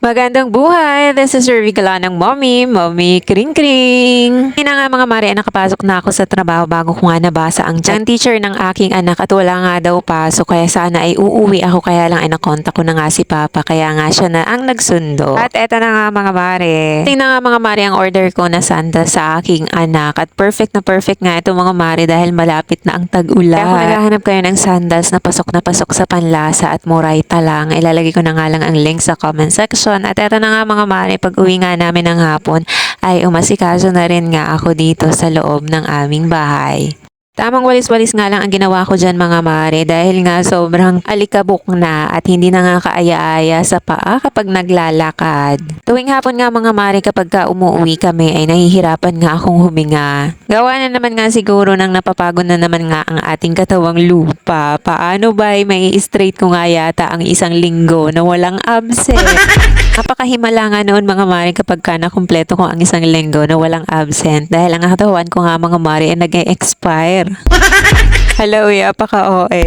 Magandang buhay! This is your Vigala ng Mommy Kring Kring. Hindi na nga mga mare, nakapasok na ako sa trabaho bago ko nga nabasa ang chat ng teacher ng aking anak at wala nga daw pasok kaya sana ay uuwi ako kaya lang ay nakontak ko na nga si Papa kaya nga siya na ang nagsundo. At eto na nga mga mare. Tingnan nga mga mare ang order ko na sandals sa aking anak at perfect nga ito mga mare dahil malapit na ang tag-ulan. Kaya kung naghahanap kayo ng sandals na pasok sa panlasa at murayta lang, ilalagay ko na nga lang ang link sa comment section. At eto na nga mga mare, pag uwi nga namin ng hapon ay umasikaso na rin nga ako dito sa loob ng aming bahay. Tamang walis-walis nga lang ang ginawa ko dyan mga mare dahil nga sobrang alikabok na at hindi na nga kaaya-aya sa paa kapag naglalakad. Tuwing hapon nga mga mare kapag ka umuwi kami ay nahihirapan nga akong huminga. Gawa na naman nga siguro nang napapagod na naman nga ang ating katawang lupa. Paano ba ay may straight ko nga yata ang isang linggo na walang absent? Napakahimala nga noon mga mare kapag ka nakumpleto ko ang isang linggo na walang absent dahil ang katawan ko nga mga mare ay nag-expire. Hello, apaka-OA.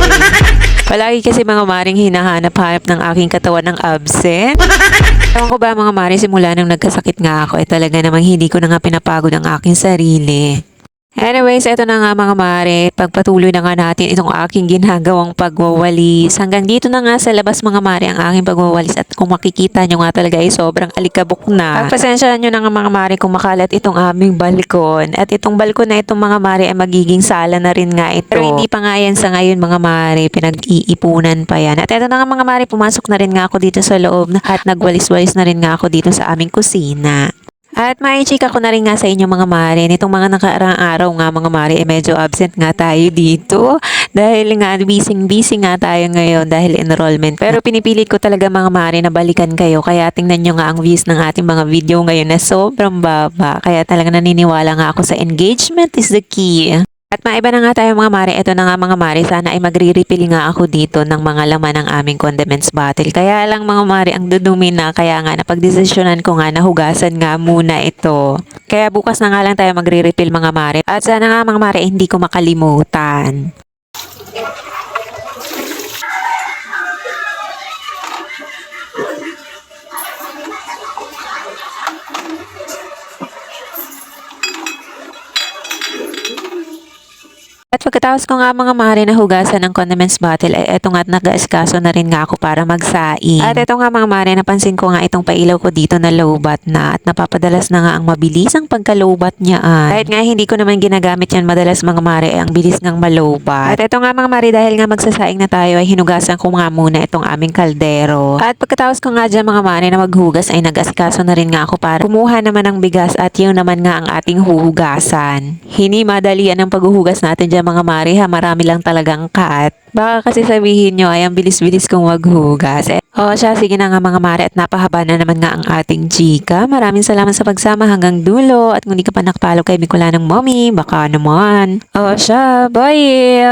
Palagi kasi mga maring hinahanap-hanap ng aking katawan ng absent. Ewan ko ba mga mare, simula nung nagkasakit nga ako, talaga namang hindi ko na nga pinapagod ang aking sarili. Anyways, eto na nga mga mare, pagpatuloy na nga natin itong aking ginagawang pagwawalis. Hanggang dito na nga sa labas mga mare ang aking pagwawalis at kung makikita nyo nga talaga ay sobrang alikabok na. Pagpasensyahan nyo na nga mga mare kung makalat itong aming balkon. At itong balkon na itong mga mare ay magiging sala na rin nga ito. Pero hindi pa nga yan sa ngayon mga mare, pinag-iipunan pa yan. At eto na nga mga mare, pumasok na rin nga ako dito sa loob at nagwalis-walis na rin nga ako dito sa aming kusina. At maichika ko na rin nga sa inyo mga mare, nitong mga nakaraang araw nga mga mare, medyo absent nga tayo dito. Dahil nga busy nga tayo ngayon dahil enrollment. Pero pinipilit ko talaga mga mare na balikan kayo. Kaya tingnan nyo nga ang views ng ating mga video ngayon na sobrang baba. Kaya talaga naniniwala nga ako sa engagement is the key. At maiba na nga tayo mga mare, eto na nga mga mare, sana ay magre-refill nga ako dito ng mga laman ng aming condiments bottle. Kaya lang mga mare, ang dudumi na, kaya nga napagdesisyonan ko nga na hugasan nga muna ito. Kaya bukas na nga lang tayo magre-refill mga mare. At sana nga mga mare, hindi ko makalimutan. At pagkatapos ko nga mga mare na hugasan ng condiments bottle ay eto nga at nag-aasikaso na rin nga ako para magsaing. At eto nga mga mare, napansin ko nga itong pailaw ko dito na lowbat na at napapadalas na nga ang mabilisang pagka-lowbat niyaan. Kahit nga hindi ko naman ginagamit yan madalas mga mare, ang bilis ngang malowbat. At eto nga mga mare, dahil nga magsasaing na tayo ay hinugasan ko nga muna itong aming kaldero. At pagkatapos ko nga dyan mga mare na maghugas ay nag-aasikaso na rin nga ako para kumuha naman ng bigas at yun naman nga ang ating huhugasan. Hindi madalian ang paghuhugas natin dyan mga mare ha, marami lang talagang cut. Baka kasi sabihin nyo ay ang bilis-bilis kong maghugas. O siya, sige na nga mga mare at napahaba na naman nga ang ating chika. Maraming salamat sa pagsama hanggang dulo at kung di ka pa nakapalo kay Bicola ng Mommy, baka naman. O siya, bye!